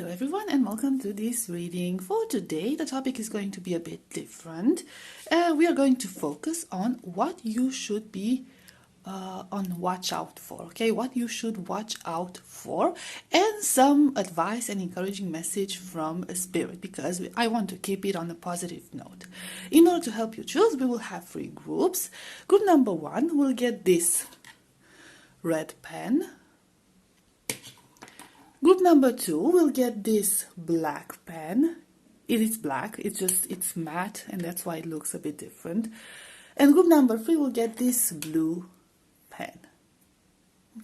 Hello everyone and welcome to this reading. For today the topic is going to be a bit different. We are going to focus on what you should be on watch out for, okay? What you should watch out for, and some advice and encouraging message from Spirit, because I want to keep it on a positive note. In order to help you choose, we will have 3 groups. Group number 1 will get this red pen. Group number 2 will get this black pen. It is black, it's matte, and that's why it looks a bit different. And group number 3 will get this blue pen.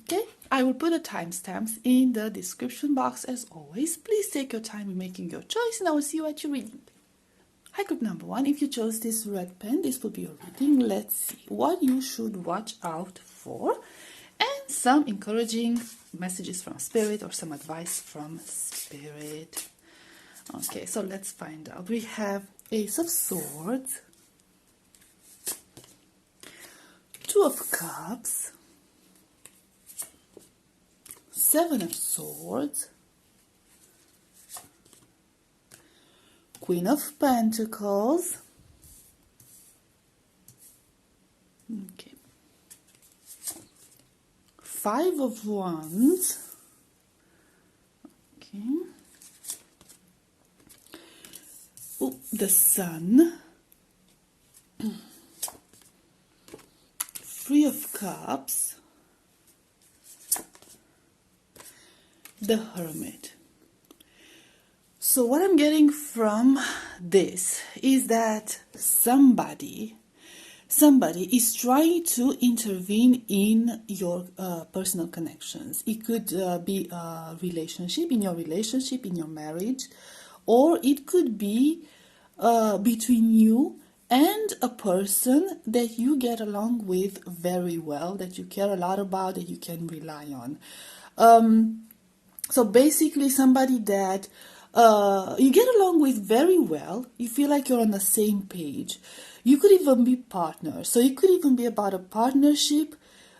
Okay, I will put the timestamps in the description box as always. Please take your time in making your choice, and I will see you at your reading. Hi, group number 1. If you chose this red pen, this will be your reading. Let's see what you should watch out for, and some encouraging messages from Spirit or some advice from Spirit. Okay, so let's find out. We have Ace of Swords, 2 of Cups, 7 of Swords, Queen of Pentacles, okay, 5 of Wands, okay, oh, the Sun, 3 of Cups, the Hermit. So what I'm getting from this is that somebody is trying to intervene in your personal connections. It could be a relationship, in your marriage, or it could be between you and a person that you get along with very well, that you care a lot about, that you can rely on. So basically somebody that you get along with very well, you feel like you're on the same page. You could even be partners. So it could even be about a partnership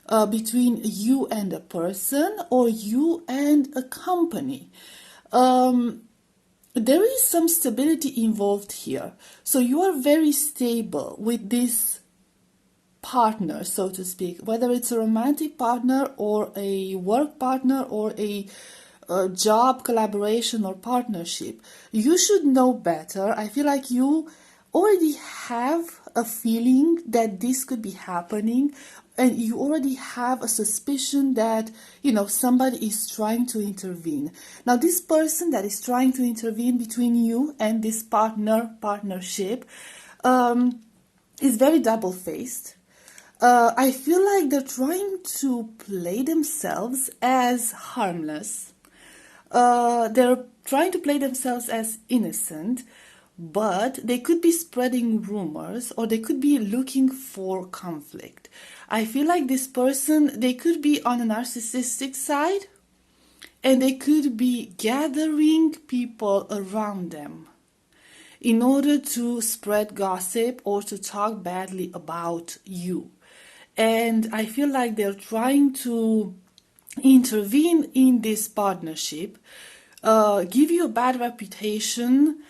between you and a person, or you and a company. There is some stability involved here. So you are very stable with this partner, so to speak, whether it's a romantic partner or a work partner or a job collaboration or partnership. You should know better. I feel like you already have a feeling that this could be happening, and you already have a suspicion that, you know, somebody is trying to intervene. Now, this person that is trying to intervene between you and this partnership is very double-faced. I feel like they're trying to play themselves as harmless. They're trying to play themselves as innocent, but they could be spreading rumors, or they could be looking for conflict. I feel like this person, they could be on a narcissistic side, and they could be gathering people around them in order to spread gossip or to talk badly about you. And I feel like they're trying to intervene in this partnership, give you a bad reputation,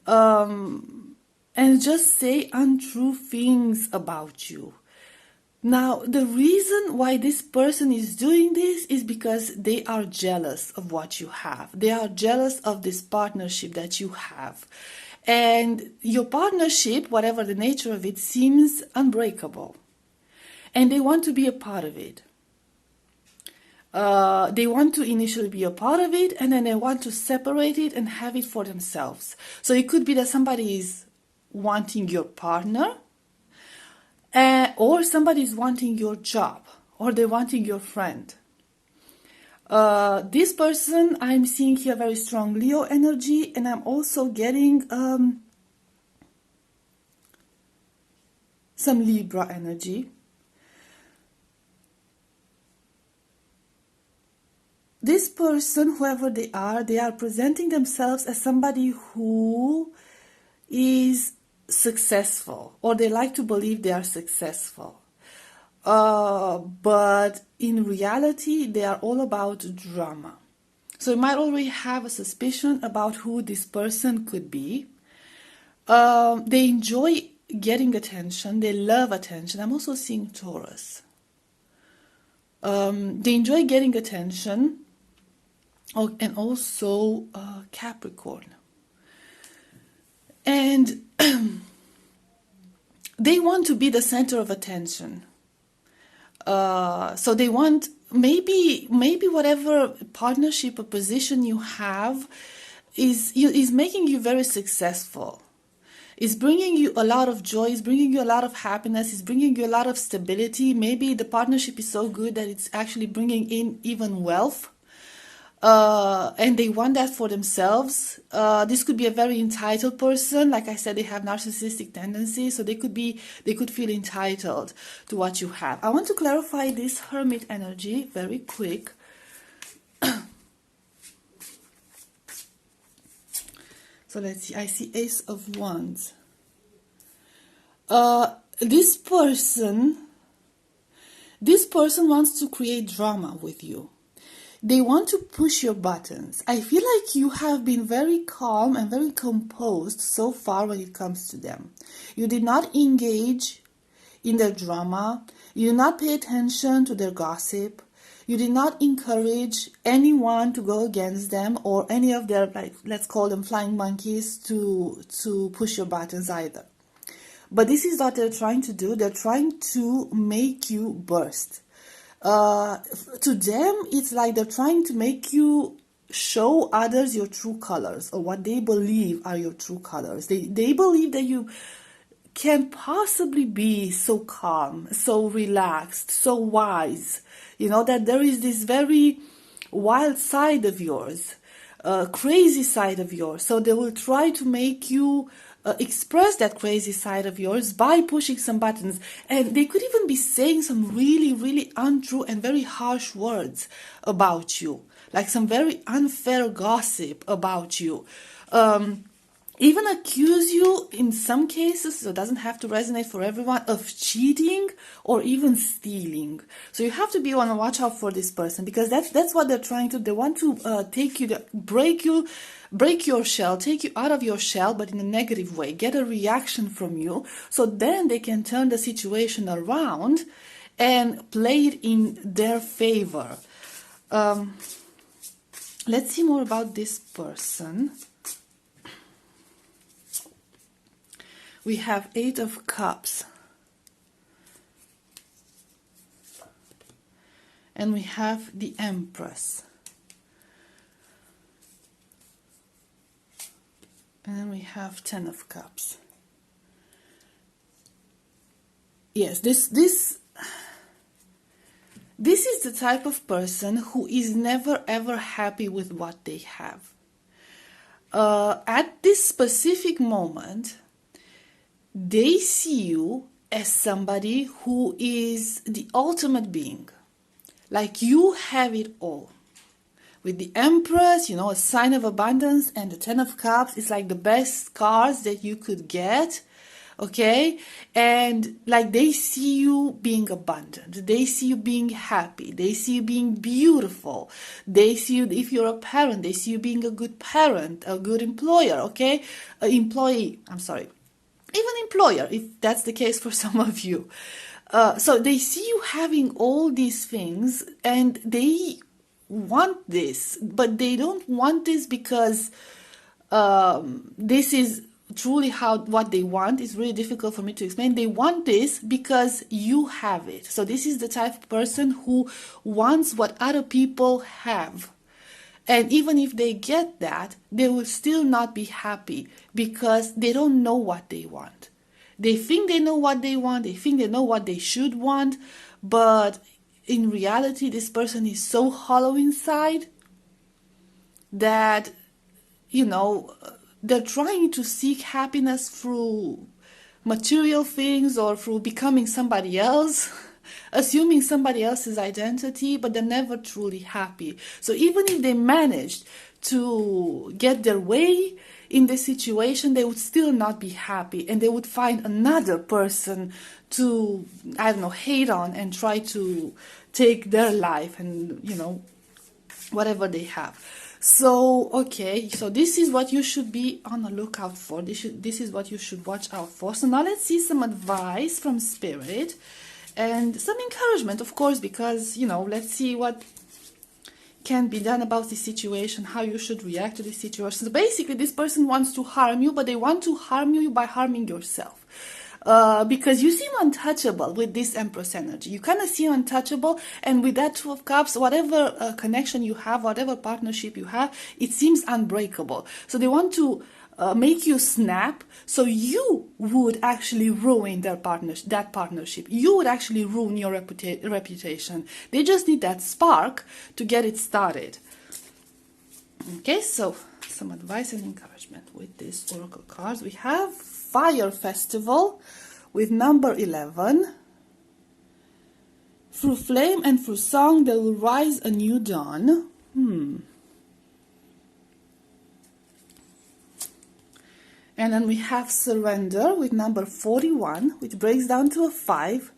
and just say untrue things about you. Now, the reason why this person is doing this is because they are jealous of what you have. They are jealous of this partnership that you have. And your partnership, whatever the nature of it, seems unbreakable. And they want to be a part of it. They want to initially be a part of it, and then they want to separate it and have it for themselves. So it could be that somebody is wanting your partner, or somebody is wanting your job, or they're wanting your friend. This person, I'm seeing here very strong Leo energy, and I'm also getting some Libra energy. This person, whoever they are presenting themselves as somebody who is successful, or they like to believe they are successful. But in reality, they are all about drama. So you might already have a suspicion about who this person could be. They enjoy getting attention. They love attention. I'm also seeing Taurus. They enjoy getting attention. Oh, and also Capricorn. And they want to be the center of attention. So they want, maybe whatever partnership or position you have is making you very successful. It's bringing you a lot of joy, it's bringing you a lot of happiness, it's bringing you a lot of stability. Maybe the partnership is so good that it's actually bringing in even wealth. And they want that for themselves. This could be a very entitled person. Like I said, they have narcissistic tendencies, so they could feel entitled to what you have. I want to clarify this Hermit energy very quick. So let's see. I see Ace of Wands. This person wants to create drama with you. They want to push your buttons. I feel like you have been very calm and very composed so far when it comes to them. You did not engage in their drama. You did not pay attention to their gossip. You did not encourage anyone to go against them or any of their, like, let's call them flying monkeys, to push your buttons either. But this is what they're trying to do. They're trying to make you burst. To them, it's like they're trying to make you show others your true colors, or what they believe are your true colors. They believe that you can't possibly be so calm, so relaxed, so wise. You know, that there is this very wild side of yours, crazy side of yours. So they will try to make you express that crazy side of yours by pushing some buttons. And they could even be saying some really, really untrue and very harsh words about you, like some very unfair gossip about you. Even accuse you in some cases, so it doesn't have to resonate for everyone, of cheating or even stealing. So you have to be on a watch out for this person, because that's what they're trying to. They want to break your shell, take you out of your shell, but in a negative way, get a reaction from you, so then they can turn the situation around and play it in their favor. Let's see more about this person. We have 8 of Cups. And we have the Empress. And then we have 10 of Cups. Yes, this is the type of person who is never ever happy with what they have. At this specific moment, they see you as somebody who is the ultimate being. Like, you have it all. With the Empress, you know, a sign of abundance, and the 10 of Cups is like the best cards that you could get. Okay? And like, they see you being abundant. They see you being happy. They see you being beautiful. They see you, if you're a parent, they see you being a good parent, a good employer, okay? Employee, I'm sorry. Even employer, if that's the case for some of you. So they see you having all these things, and they want this, but they don't want this because this is truly what they want. It's really difficult for me to explain. They want this because you have it. So this is the type of person who wants what other people have. And even if they get that, they will still not be happy because they don't know what they want. They think they know what they want. They think they know what they should want. But in reality, this person is so hollow inside that, you know, they're trying to seek happiness through material things or through becoming somebody else, assuming somebody else's identity, but they're never truly happy. So even if they managed to get their way in this situation, they would still not be happy, and they would find another person to, I don't know, hate on and try to take their life and, you know, whatever they have. So, okay, so this is what you should be on the lookout for. This is what you should watch out for. So now let's see some advice from Spirit and some encouragement, of course, because, you know, let's see what can be done about this situation, how you should react to this situation. So basically, this person wants to harm you, but they want to harm you by harming yourself. Because you seem untouchable with this Empress energy. You kind of seem untouchable, and with that Two of Cups, whatever connection you have, whatever partnership you have, it seems unbreakable. So they want to make you snap, so you would actually ruin that partnership. You would actually ruin your reputation. They just need that spark to get it started. Okay, so some advice and encouragement with these oracle cards. We have Fire Festival with number 11. Through flame and through song there will rise a new dawn. And then we have Surrender with number 41, which breaks down to a 5.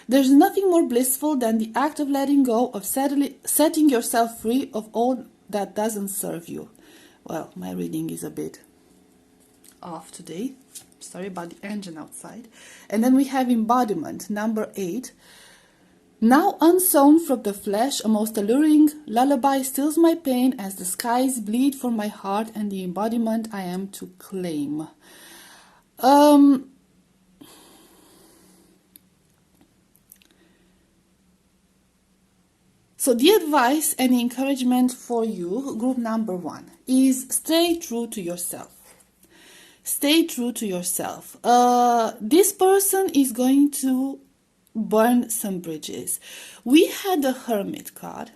There's nothing more blissful than the act of letting go, of setting yourself free of all that doesn't serve you. Well, my reading is a bit off today. Sorry about the engine outside. And then we have Embodiment, number 8. Now unsown from the flesh, a most alluring lullaby stills my pain as the skies bleed for my heart and the embodiment I am to claim. So the advice and encouragement for you, group number 1, is stay true to yourself. Stay true to yourself. This person is going to burn some bridges. We had the Hermit card,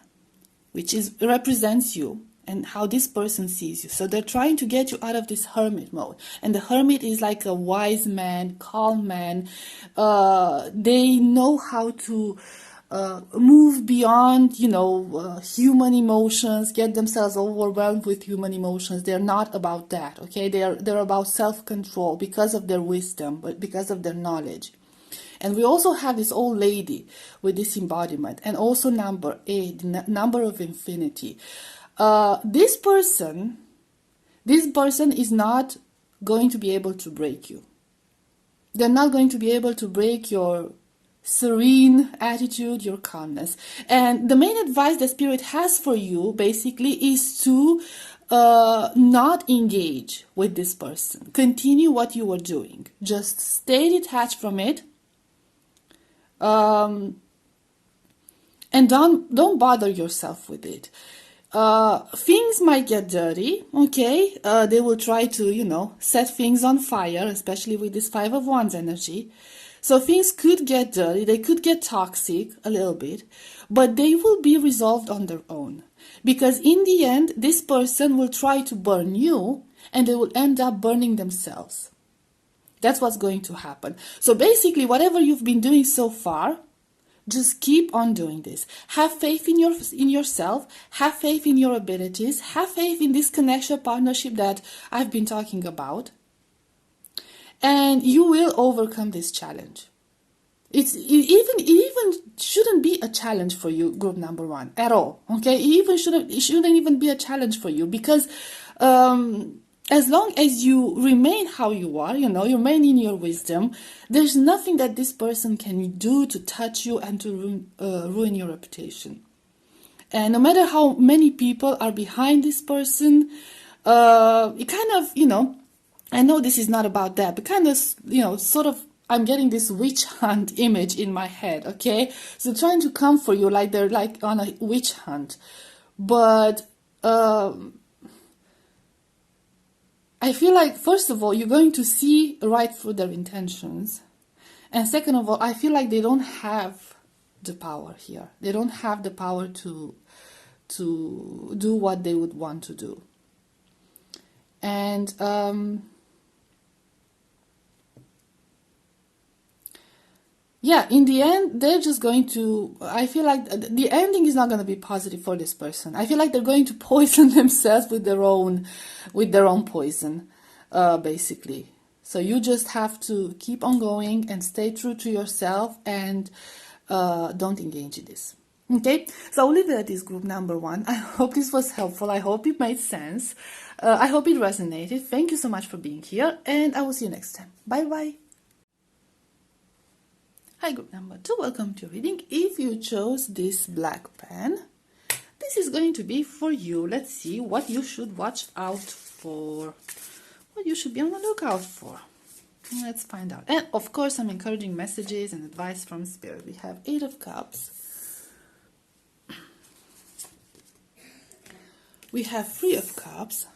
which represents you and how this person sees you. So they're trying to get you out of this hermit mode. And the hermit is like a wise man, calm man. They know how to move beyond, human emotions, get themselves overwhelmed with human emotions. They're not about that, okay? They're about self-control because of their wisdom, but because of their knowledge. And we also have this old lady with this embodiment, and also number 8, number of infinity. This person is not going to be able to break you. They're not going to be able to break your serene attitude, your calmness. And the main advice that Spirit has for you basically is to not engage with this person. Continue what you were doing. Just stay detached from it. And don't bother yourself with it. Things might get dirty, okay? They will try to, set things on fire, especially with this 5 of Wands energy. So things could get dirty, they could get toxic a little bit, but they will be resolved on their own. Because in the end, this person will try to burn you, and they will end up burning themselves. That's what's going to happen. So basically, whatever you've been doing so far, just keep on doing this. Have faith in yourself. Have faith in your abilities. Have faith in this connection partnership that I've been talking about. And you will overcome this challenge. It even shouldn't be a challenge for you, group number 1, at all. Okay, it shouldn't even be a challenge for you, because as long as you remain how you are, you remain in your wisdom, there's nothing that this person can do to touch you and to ruin your reputation. And no matter how many people are behind this person, it kind of, I know this is not about that, but kind of, sort of, I'm getting this witch hunt image in my head, okay? So trying to come for you like they're like on a witch hunt. But I feel like, first of all, you're going to see right through their intentions. And second of all, I feel like they don't have the power here. They don't have the power to do what they would want to do. And yeah, in the end, they're just going to, I feel like the ending is not going to be positive for this person. I feel like they're going to poison themselves with their own poison, basically. So you just have to keep on going and stay true to yourself, and don't engage in this. Okay, so I'll leave it at this group number 1. I hope this was helpful. I hope it made sense. I hope it resonated. Thank you so much for being here, and I will see you next time. Bye bye. Hi, group number 2. Welcome to your reading. If you chose this black pen, this is going to be for you. Let's see what you should watch out for. What you should be on the lookout for. Let's find out. And of course, some encouraging messages and advice from Spirit. We have 8 of Cups. We have 3 of Cups.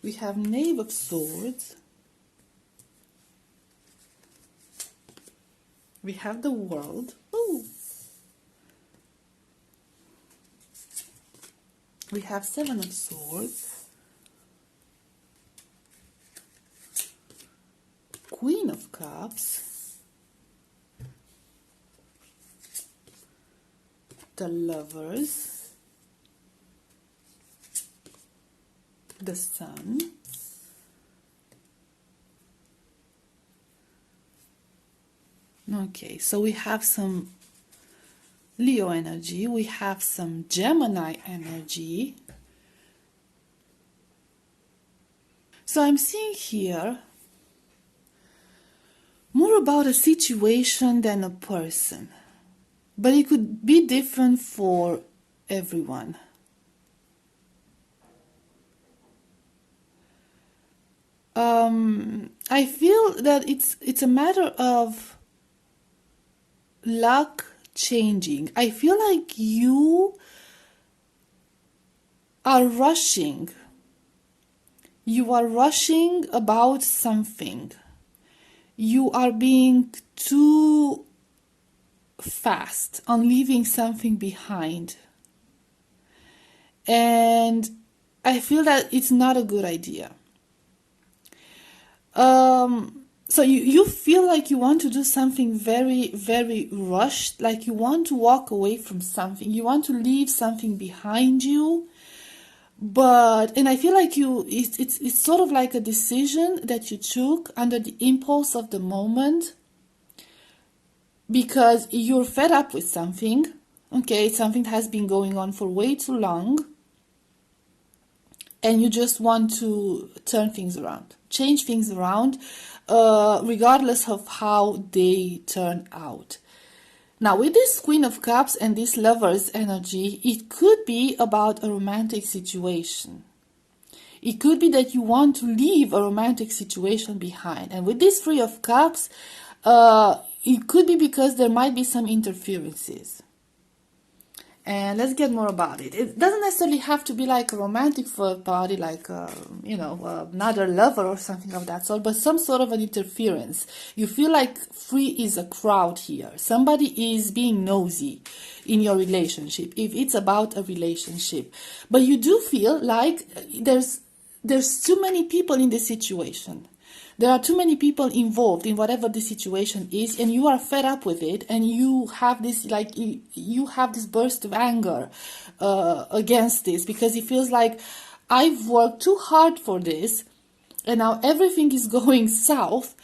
We have Knave of Swords. We have the World. Ooh. We have 7 of Swords. Queen of Cups. The Lovers, the Sun, okay, so we have some Leo energy, we have some Gemini energy. So I'm seeing here more about a situation than a person. But it could be different for everyone. I feel that it's a matter of luck changing. I feel like you are rushing. You are rushing about something. You are being too fast on leaving something behind, and I feel that it's not a good idea. So you feel like you want to do something very, very rushed, like you want to walk away from something, you want to leave something behind you, and I feel like it's sort of like a decision that you took under the impulse of the moment, because you're fed up with something, okay, something that has been going on for way too long, and you just want to turn things around, change things around, regardless of how they turn out. Now, with this Queen of Cups and this Lover's energy, it could be about a romantic situation. It could be that you want to leave a romantic situation behind. And with this Three of Cups, it could be because there might be some interferences. And let's get more about it. It doesn't necessarily have to be like a romantic third party, like, another lover or something of that sort, but some sort of an interference. You feel like three is a crowd here. Somebody is being nosy in your relationship, if it's about a relationship. But you do feel like there's too many people in the situation. There are too many people involved in whatever the situation is, and you are fed up with it, and you have this you have this burst of anger against this, because it feels like I've worked too hard for this, and now everything is going south,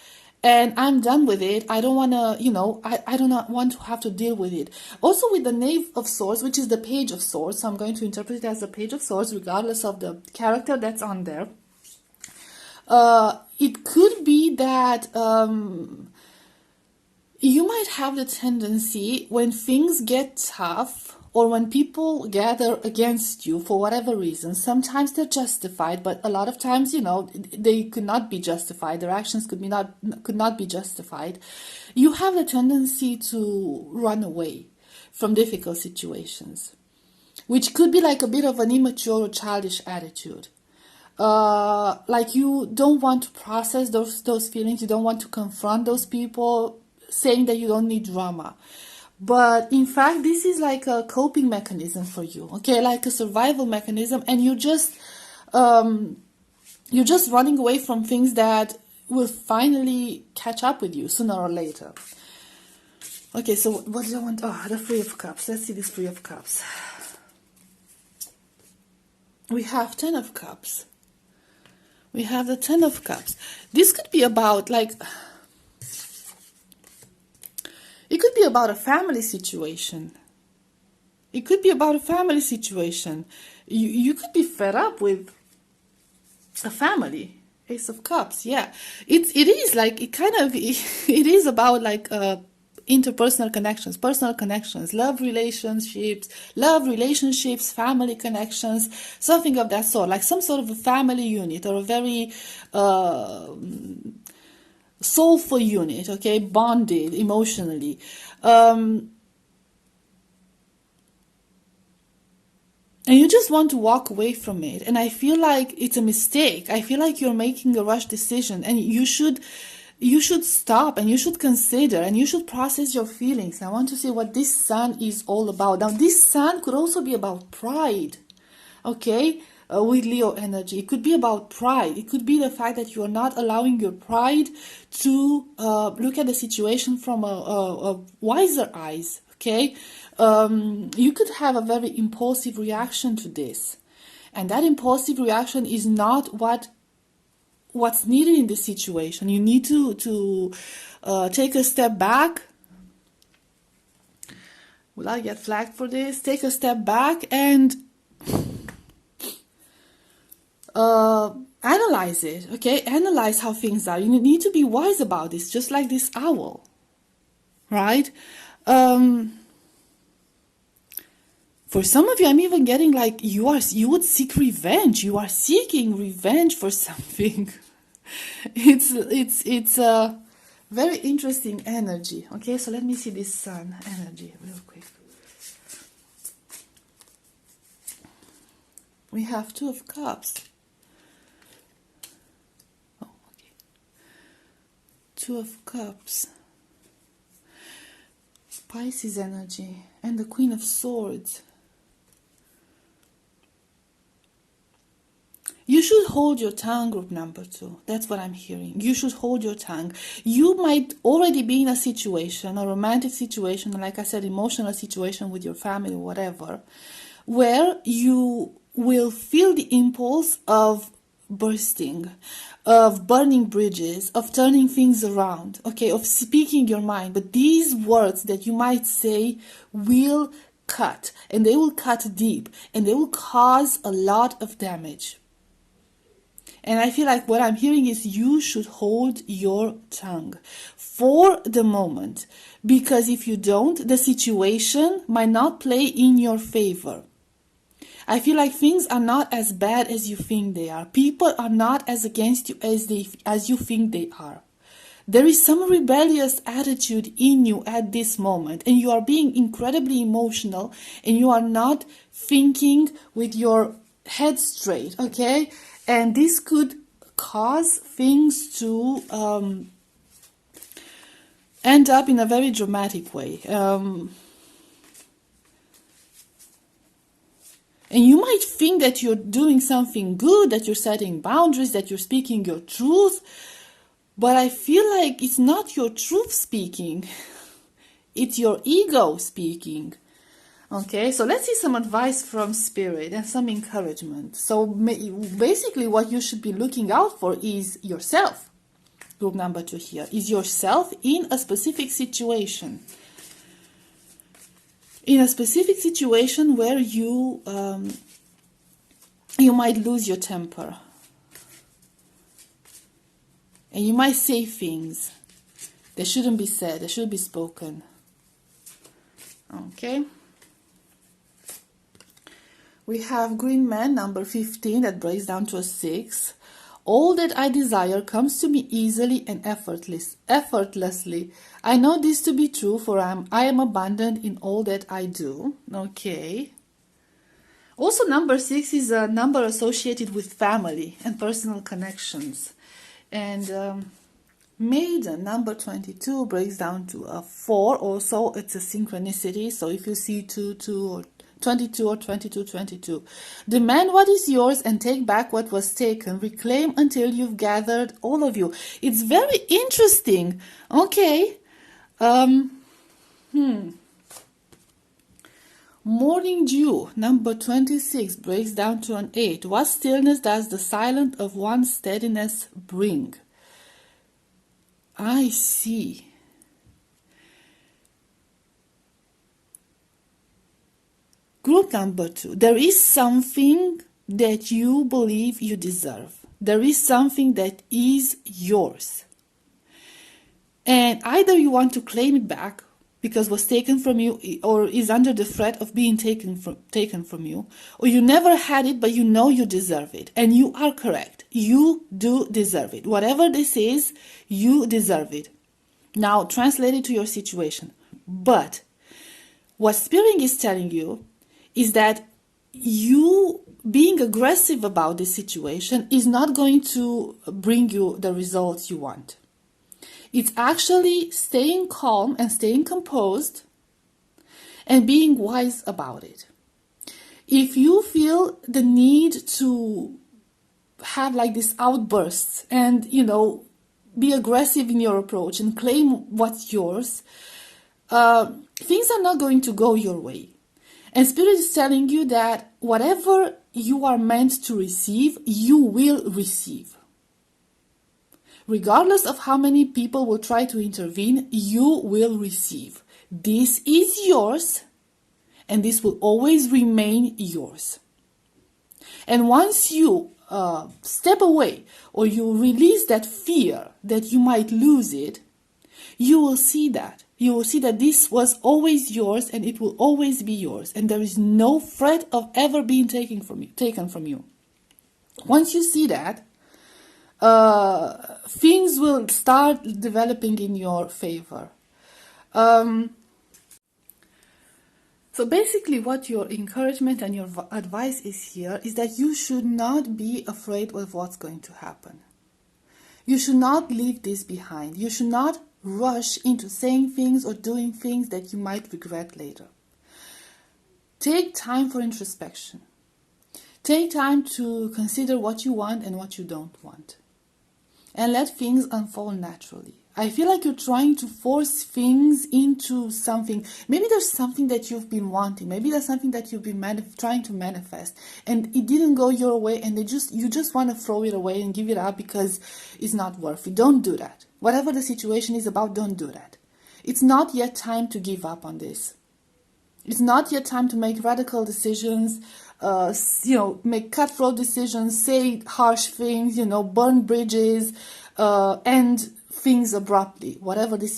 and I'm done with it. I don't want to, I do not want to have to deal with it. Also with the Knave of Swords, which is the Page of Swords, so I'm going to interpret it as the Page of Swords, regardless of the character that's on there. It could be that you might have the tendency, when things get tough or when people gather against you for whatever reason, sometimes they're justified, but a lot of times, they could not be justified. Their actions could not be justified. You have the tendency to run away from difficult situations, which could be like a bit of an immature or childish attitude. Like you don't want to process those feelings, you don't want to confront those people, saying that you don't need drama. But in fact, this is like a coping mechanism for you, okay, like a survival mechanism, and you're just running away from things that will finally catch up with you sooner or later. Okay, so what do I want? Oh, the Three of Cups. Let's see this Three of Cups. We have 10 of Cups. We have the 10 of Cups. This could be about, like, It could be about a family situation. It could be about a family situation. You could be fed up with a family. Ace of Cups, yeah. It is like, it kind of, it is about like interpersonal connections, personal connections, love relationships, family connections, something of that sort, like some sort of a family unit or a very soulful unit, okay, bonded emotionally. And you just want to walk away from it. And I feel like it's a mistake. I feel like you're making a rush decision, and you should stop, and you should consider, and you should process your feelings. I want to see what this sun is all about. Now, this sun could also be about pride, okay? With Leo energy, it could be about pride. It could be the fact that you are not allowing your pride to look at the situation from a wiser eyes, okay? You could have a very impulsive reaction to this, and that impulsive reaction is not what's needed in this situation. You need to take a step back. Will I get flagged for this? Take a step back and analyze it, okay? Analyze how things are. You need to be wise about this, just like this owl, right? For some of you, I'm even getting like you would seek revenge. You are seeking revenge for something. It's a very interesting energy. Okay, so let me see this sun energy real quick. We have Two of Cups. Oh, okay. Two of Cups. Pisces energy and the Queen of Swords. You should hold your tongue, group number 2. That's what I'm hearing. You should hold your tongue. You might already be in a situation, a romantic situation, like I said, emotional situation with your family or whatever, where you will feel the impulse of bursting, of burning bridges, of turning things around, okay, of speaking your mind. But these words that you might say will cut, and they will cut deep, and they will cause a lot of damage. And I feel like what I'm hearing is you should hold your tongue for the moment, because if you don't, the situation might not play in your favor. I feel like things are not as bad as you think they are. People are not as against you as you think they are. There is some rebellious attitude in you at this moment, and you are being incredibly emotional, and you are not thinking with your head straight, okay? And this could cause things to end up in a very dramatic way. And you might think that you're doing something good, that you're setting boundaries, that you're speaking your truth, but I feel like it's not your truth speaking. It's your ego speaking. Okay, so let's see some advice from Spirit and some encouragement. So basically what you should be looking out for is yourself. Group number 2 here is yourself in a specific situation. In a specific situation where you might lose your temper. And you might say things that shouldn't be said, that should be spoken. Okay. We have Green Man, number 15, that breaks down to a 6. All that I desire comes to me easily and effortlessly. I know this to be true, for I am abundant in all that I do. Okay. Also, number 6 is a number associated with family and personal connections. And Maiden, number 22, breaks down to a 4. Also, it's a synchronicity. So if you see 2, 2, or 22 or 22, 22. Demand what is yours and take back what was taken. Reclaim until you've gathered all of you. It's very interesting. Okay. Morning Dew, number 26, breaks down to an 8. What stillness does the silence of one's steadiness bring? I see. Group number 2, there is something that you believe you deserve. There is something that is yours. And either you want to claim it back because it was taken from you, or is under the threat of being taken from you, or you never had it but you know you deserve it. And you are correct. You do deserve it. Whatever this is, you deserve it. Now translate it to your situation. But what Spirit is telling you is that you being aggressive about this situation is not going to bring you the results you want. It's actually staying calm and staying composed and being wise about it. If you feel the need to have like these outbursts and, be aggressive in your approach and claim what's yours, things are not going to go your way. And Spirit is telling you that whatever you are meant to receive, you will receive. Regardless of how many people will try to intervene, you will receive. This is yours, and this will always remain yours. And once you step away, or you release that fear that you might lose it, you will see that. You will see that this was always yours, and it will always be yours. And there is no threat of ever being taken from you. Once you see that, things will start developing in your favor. So basically what your encouragement and your advice is here is that you should not be afraid of what's going to happen. You should not leave this behind. You should not rush into saying things or doing things that you might regret later. Take time for introspection. Take time to consider what you want and what you don't want. And let things unfold naturally. I feel like you're trying to force things into something. Maybe there's something that you've been wanting. Maybe there's something that you've been trying to manifest, and it didn't go your way, and you just want to throw it away and give it up because it's not worth it. Don't do that. Whatever the situation is about, don't do that. It's not yet time to give up on this. It's not yet time to make radical decisions, make cutthroat decisions, say harsh things, burn bridges, end things abruptly. Whatever the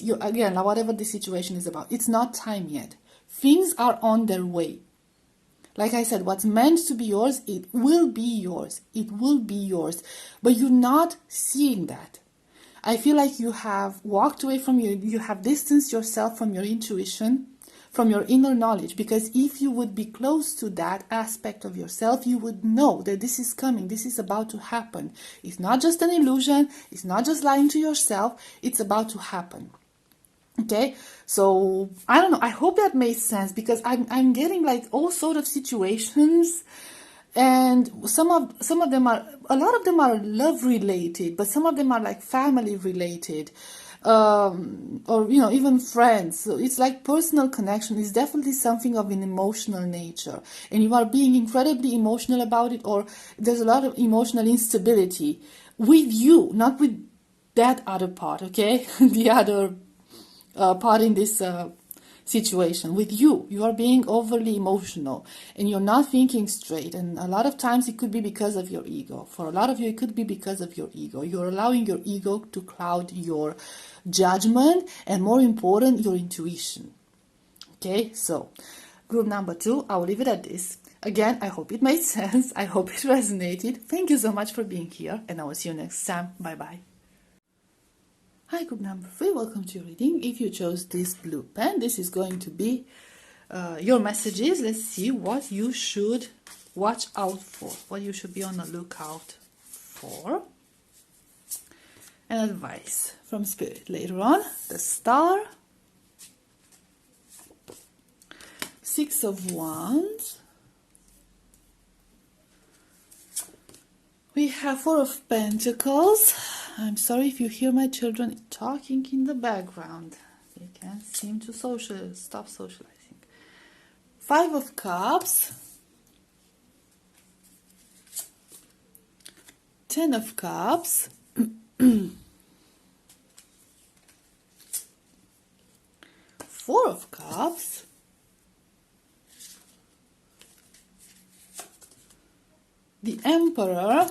situation is about, it's not time yet. Things are on their way. Like I said, what's meant to be yours, it will be yours. It will be yours. But you're not seeing that. I feel like you have walked away from you have distanced yourself from your intuition, from your inner knowledge, because if you would be close to that aspect of yourself, you would know that this is coming, this is about to happen. It's not just an illusion, it's not just lying to yourself, it's about to happen. Okay, so I don't know, I hope that made sense, because I'm getting like all sort of situations, and some of them are, a lot of them are love related, but some of them are like family related. Or even friends. So it's like personal connection is definitely something of an emotional nature, and you are being incredibly emotional about it, or there's a lot of emotional instability with you, not with that other part, okay? The other part in this situation. With you are being overly emotional and you're not thinking straight, and a lot of times it could be because of your ego. For a lot of you, it could be because of your ego. You're allowing your ego to cloud your judgment, and more important, your intuition. Okay, so group number 2, I will leave it at this. Again, I hope it made sense. I hope it resonated. Thank you so much for being here, and I will see you next time. Bye bye. Hi, group number 3, welcome to your reading. If you chose this blue pen, this is going to be your messages. Let's see what you should watch out for, what you should be on the lookout for. And advice from Spirit later on. The Star, 6 of Wands. We have 4 of Pentacles. I'm sorry if you hear my children talking in the background. They can't seem to stop socializing. 5 of Cups. 10 of Cups. 4 of Cups. the Emperor,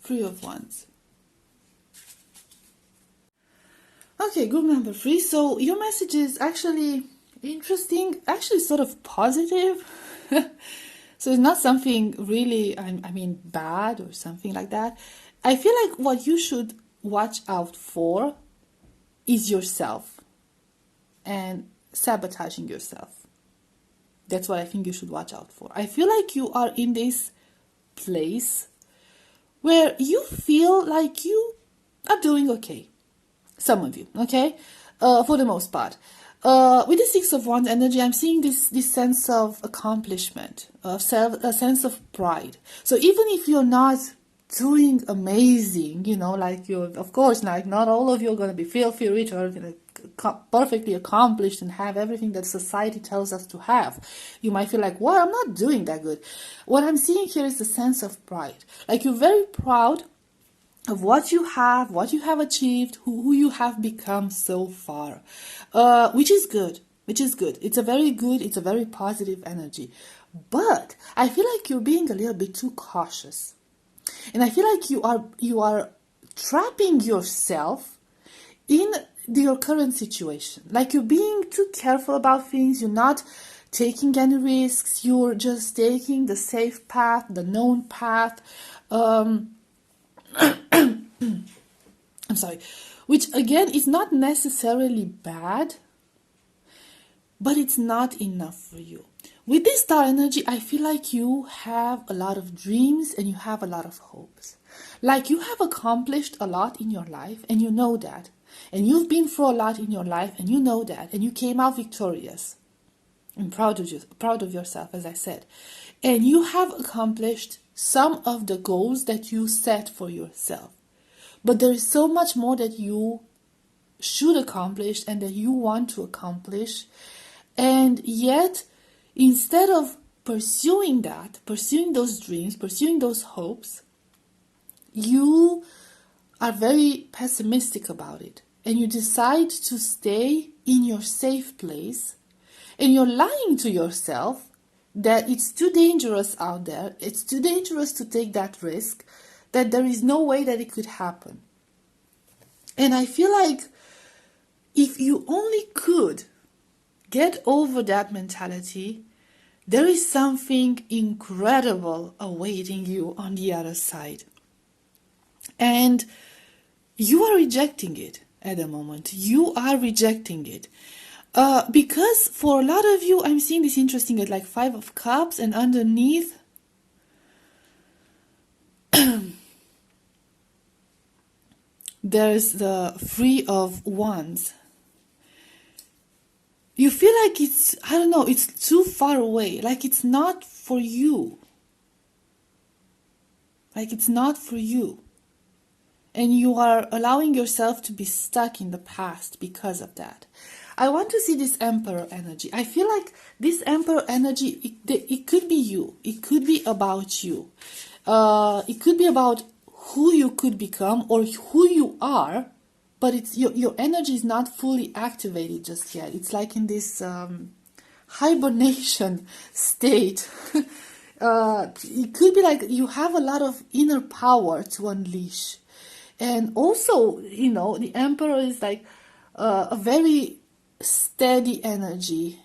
Three of Wands. Okay, group number 3. So your message is actually interesting, actually sort of positive. So it's not something really, I mean, bad or something like that. I feel like what you should watch out for is yourself and sabotaging yourself. That's what I think you should watch out for. I feel like you are in this place where you feel like you are doing okay. Some of you, okay? For the most part. With the Six of Wands energy, I'm seeing this sense of accomplishment, a sense of pride. So even if you're not doing amazing, you know, like you're, of course, like not all of you are going to be filthy rich or perfectly accomplished and have everything that society tells us to have. You might feel like, well, I'm not doing that good. What I'm seeing here is the sense of pride. Like you're very proud of what you have achieved, who you have become so far, which is good. It's a very positive energy. But I feel like you're being a little bit too cautious. And I feel like you are trapping yourself in your current situation. Like you're being too careful about things, you're not taking any risks, you're just taking the safe path, the known path. I'm sorry, which again is not necessarily bad, but it's not enough for you. With this star energy, I feel like you have a lot of dreams and you have a lot of hopes. Like you have accomplished a lot in your life and you know that. And you've been through a lot in your life and you know that. And you came out victorious and proud of yourself, as I said. And you have accomplished some of the goals that you set for yourself. But there is so much more that you should accomplish and that you want to accomplish. And yet, instead of pursuing those dreams, pursuing those hopes, you are very pessimistic about it. And you decide to stay in your safe place. And you're lying to yourself that it's too dangerous out there. It's too dangerous to take that risk, that there is no way that it could happen. And I feel like if you only could get over that mentality, there is something incredible awaiting you on the other side. And you are rejecting it at the moment. You are rejecting it. Because for a lot of you, I'm seeing this interesting at like 5 of Cups and underneath there's the 3 of Wands. You feel like it's, I don't know, it's too far away. Like it's not for you. Like it's not for you. And you are allowing yourself to be stuck in the past because of that. I want to see this Emperor energy. I feel like this Emperor energy, it could be you. It could be about you. It could be about who you could become or who you are, but it's your energy is not fully activated just yet. It's like in this hibernation state. It could be like you have a lot of inner power to unleash. And also, you know, the Emperor is like a very steady energy,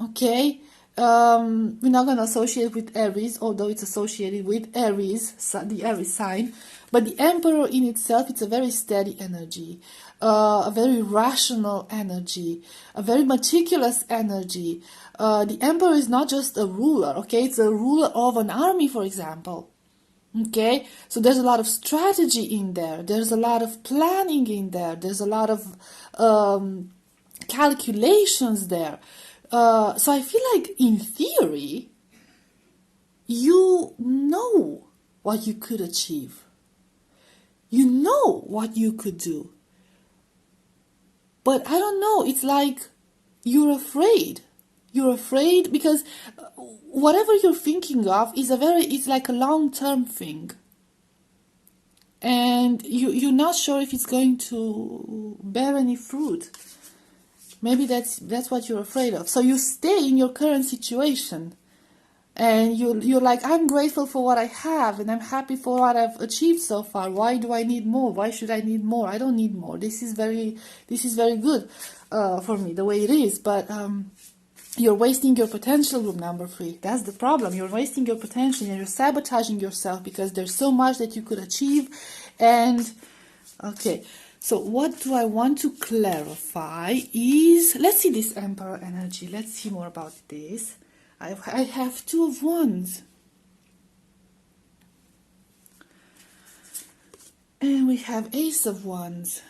okay? We're not going to associate with Aries, although it's associated with Aries, the Aries sign. But the Emperor in itself, it's a very steady energy, a very rational energy, a very meticulous energy. The Emperor is not just a ruler, okay? It's a ruler of an army, for example. Okay, so there's a lot of strategy in there. There's a lot of planning in there. There's a lot of calculations there. So I feel like in theory, you know what you could achieve. You know what you could do. But I don't know, it's like you're afraid. You're afraid because whatever you're thinking of is it's like a long-term thing. And you're not sure if it's going to bear any fruit. Maybe that's what you're afraid of. So you stay in your current situation And you're like, I'm grateful for what I have, and I'm happy for what I've achieved so far. Why do I need more? Why should I need more? I don't need more. This is very good for me the way it is. But you're wasting your potential, group number 3. That's the problem. You're wasting your potential and you're sabotaging yourself because there's so much that you could achieve. And okay, so what do I want to clarify is, let's see this Emperor energy. Let's see more about this. I have 2 of Wands. And we have Ace of Wands.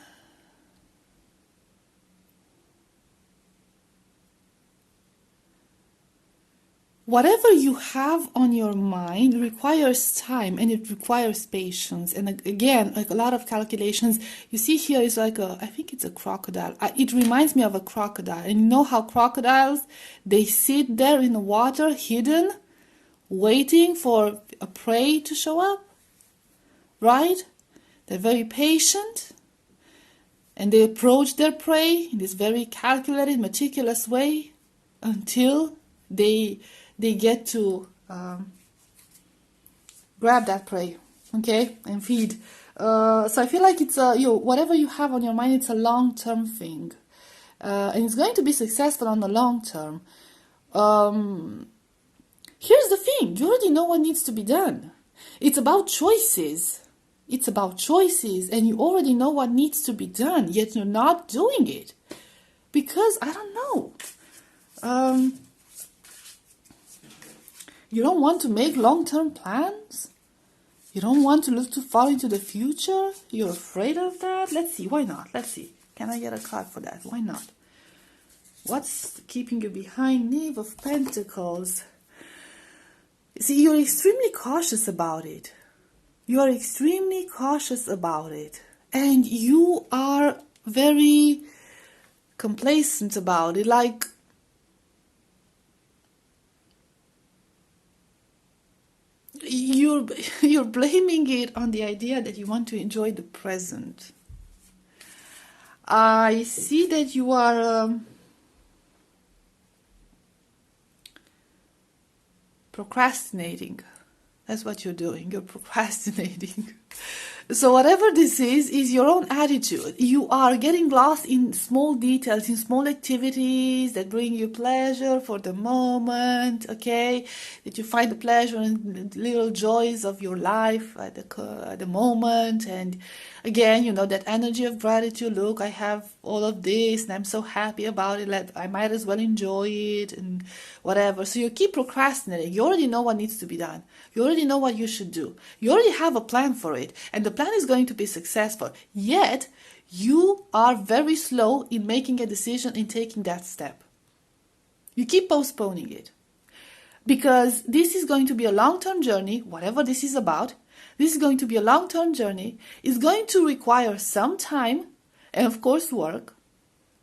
Whatever you have on your mind requires time, and it requires patience. And again, like a lot of calculations. You see here is like I think it's a crocodile. It reminds me of a crocodile. And you know how crocodiles, they sit there in the water, hidden, waiting for a prey to show up, right? They're very patient, and they approach their prey in this very calculated, meticulous way until they get to grab that prey, okay, and feed. So I feel like it's whatever you have on your mind, it's a long-term thing, and it's going to be successful on the long term. Here's the thing: you already know what needs to be done. It's about choices. It's about choices, and you already know what needs to be done, yet you're not doing it because I don't know. You don't want to make long-term plans? You don't want to look too far into the future? You're afraid of that? Let's see. Why not? Let's see. Can I get a card for that? Why not? What's keeping you behind? Knave of Pentacles. See, you're extremely cautious about it. You are extremely cautious about it. And you are very complacent about it. Like, you're blaming it on the idea that you want to enjoy the present. I see that you are procrastinating. That's what you're doing. You're procrastinating. So whatever this is your own attitude. You are getting lost in small details, in small activities that bring you pleasure for the moment, okay? That you find the pleasure in the little joys of your life at the moment. And again, you know, that energy of gratitude. Look, I have all of this and I'm so happy about it. I might as well enjoy it and whatever. So you keep procrastinating. You already know what needs to be done. You already know what you should do. You already have a plan for it. And the plan is going to be successful. Yet, you are very slow in making a decision, in taking that step. You keep postponing it. Because this is going to be a long-term journey, whatever this is about. This is going to be a long-term journey. It's going to require some time and, of course, work.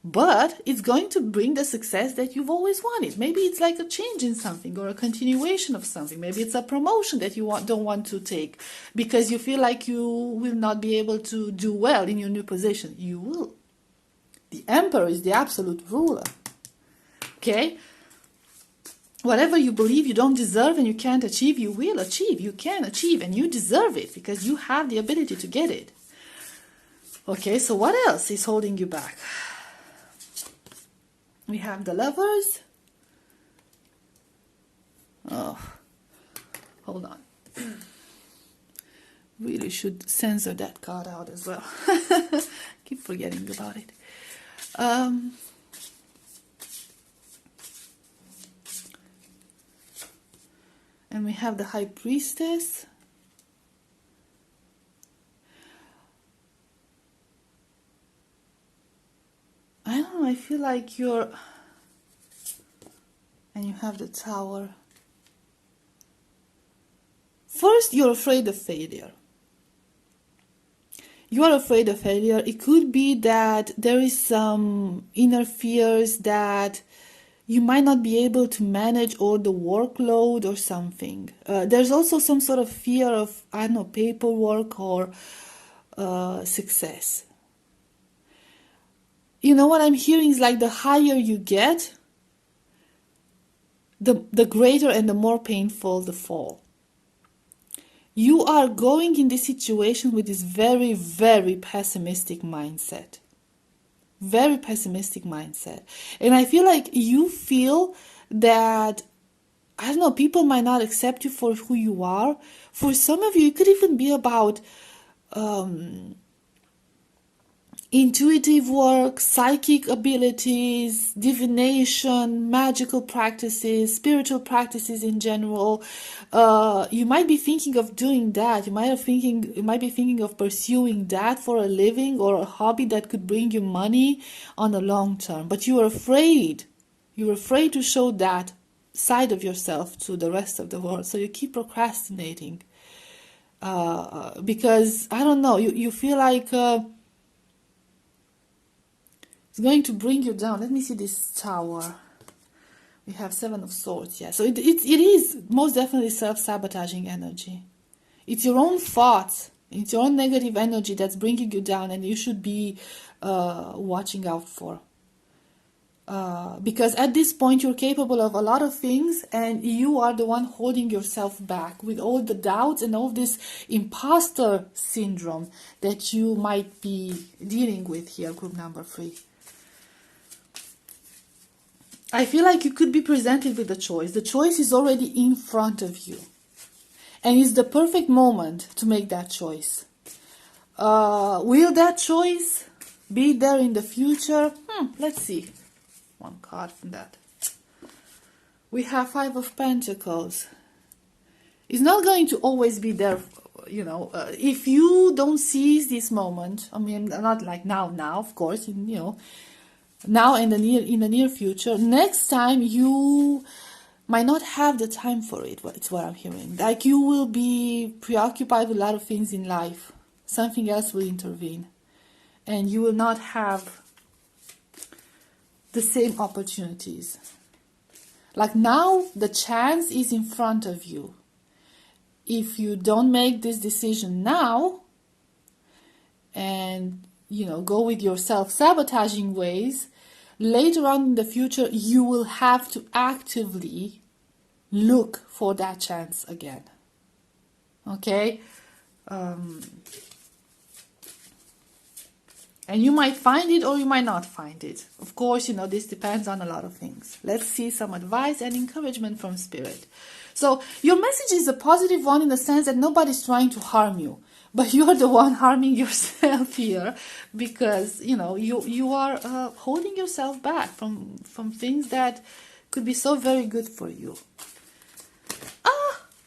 But it's going to bring the success that you've always wanted. Maybe it's like a change in something or a continuation of something. Maybe it's a promotion that you don't want to take because you feel like you will not be able to do well in your new position. You will. The Emperor is the absolute ruler. Okay? Whatever you believe you don't deserve and you can't achieve, you will achieve. You can achieve and you deserve it because you have the ability to get it. Okay, so what else is holding you back? We have the Lovers. Oh, hold on. Really should censor that card out as well. Keep forgetting about it. And we have the High Priestess. I don't know, I feel like you're... And you have the Tower. First, you're afraid of failure. You are afraid of failure. It could be that there is some inner fears that you might not be able to manage all the workload or something. There's also some sort of fear of, I don't know, paperwork or success. You know what I'm hearing is like the higher you get, the greater and the more painful the fall. You are going in this situation with this very, very pessimistic mindset. Very pessimistic mindset. And I feel like you feel that, I don't know, people might not accept you for who you are. For some of you, it could even be about intuitive work, psychic abilities, divination, magical practices, spiritual practices in general. You might be thinking of doing that. You might be thinking of pursuing that for a living or a hobby that could bring you money on the long term. But you are afraid. You're afraid to show that side of yourself to the rest of the world. So you keep procrastinating. Because, I don't know, you feel like it's going to bring you down. Let me see this tower. We have 7 of Swords. Yeah, so it is most definitely self-sabotaging energy. It's your own thoughts. It's your own negative energy that's bringing you down, and you should be watching out for. Because at this point you're capable of a lot of things, and you are the one holding yourself back with all the doubts and all this imposter syndrome that you might be dealing with here, group number 3. I feel like you could be presented with a choice. The choice is already in front of you. And it's the perfect moment to make that choice. Will that choice be there in the future? Let's see. One card from that. We have 5 of Pentacles. It's not going to always be there, you know. If you don't seize this moment, I mean, not like now, of course, you know, now and in the near future, next time you might not have the time for it. It's what I'm hearing. Like, you will be preoccupied with a lot of things in life. Something else will intervene, and you will not have the same opportunities. Like, now the chance is in front of you. If you don't make this decision now and, you know, go with your self-sabotaging ways, later on in the future you will have to actively look for that chance again. Okay? And you might find it or you might not find it. Of course, you know, this depends on a lot of things. Let's see some advice and encouragement from Spirit. So your message is a positive one in the sense that nobody's trying to harm you. But you're the one harming yourself here, because, you know, you are holding yourself back from things that could be so very good for you.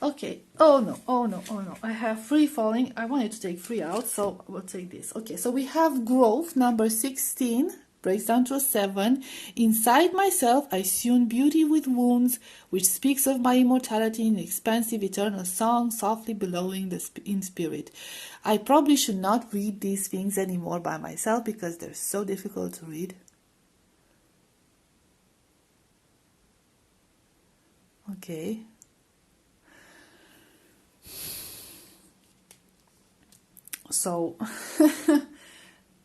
Okay. Oh no. I have 3 falling. I wanted to take 3 out, so we'll take this. Okay, so we have growth, number 16, breaks down to a 7. Inside myself, I tune beauty with wounds, which speaks of my immortality in expansive eternal song, softly billowing in spirit. I probably should not read these things anymore by myself because they're so difficult to read. Okay. So,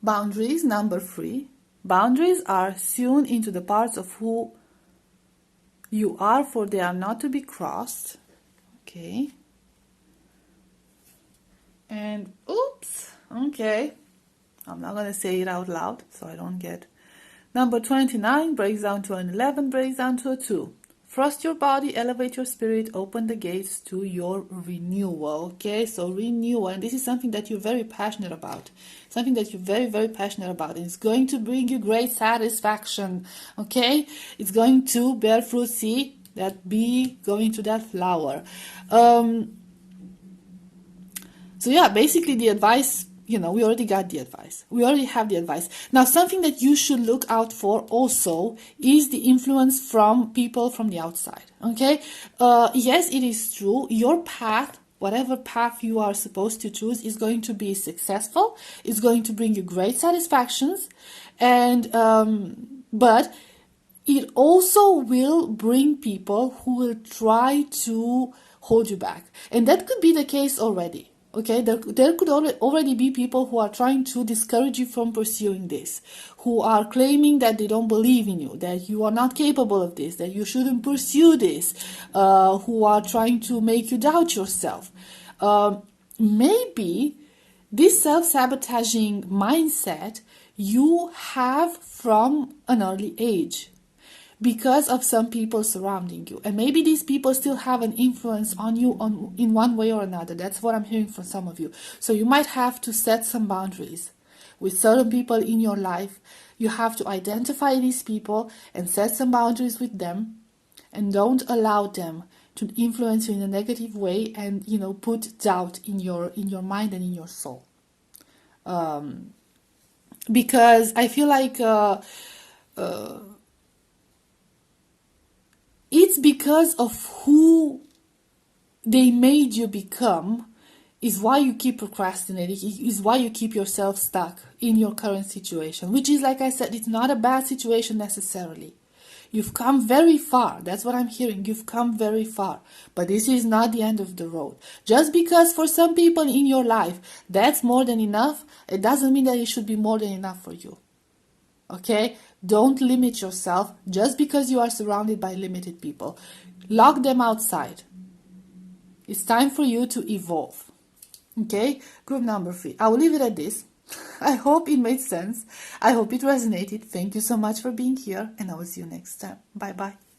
boundaries, number 3. Boundaries are sewn into the parts of who you are, for they are not to be crossed. Okay. And, oops, okay. I'm not going to say it out loud, so I don't get. Number 29 breaks down to an 11, breaks down to a 2. Thrust your body, elevate your spirit, open the gates to your renewal. Okay, so renewal, and this is something that you're very passionate about. Something that you're very, very passionate about. And it's going to bring you great satisfaction. Okay, it's going to bear fruit. See that bee going to that flower. So yeah, basically the advice, you know, we already got the advice. We already have the advice. Now, something that you should look out for also is the influence from people from the outside. Okay? Yes, it is true. Your path, whatever path you are supposed to choose, is going to be successful. It's going to bring you great satisfactions. And, but it also will bring people who will try to hold you back. And that could be the case already. Okay, there could already be people who are trying to discourage you from pursuing this, who are claiming that they don't believe in you, that you are not capable of this, that you shouldn't pursue this, who are trying to make you doubt yourself. Maybe this self-sabotaging mindset you have from an early age, because of some people surrounding you, and maybe these people still have an influence on you in one way or another. That's what I'm hearing from some of you. So you might have to set some boundaries with certain people in your life. You have to identify these people and set some boundaries with them, and don't allow them to influence you in a negative way and put doubt in your mind and in your soul. Because I feel like it's because of who they made you become is why you keep procrastinating, is why you keep yourself stuck in your current situation, which is, like I said, it's not a bad situation necessarily. You've come very far. That's what I'm hearing. You've come very far. But this is not the end of the road. Just because for some people in your life that's more than enough, it doesn't mean that it should be more than enough for you. Okay? Don't limit yourself just because you are surrounded by limited people. Lock them outside. It's time for you to evolve. Okay? Group number 3. I will leave it at this. I hope it made sense. I hope it resonated. Thank you so much for being here, and I will see you next time. Bye bye.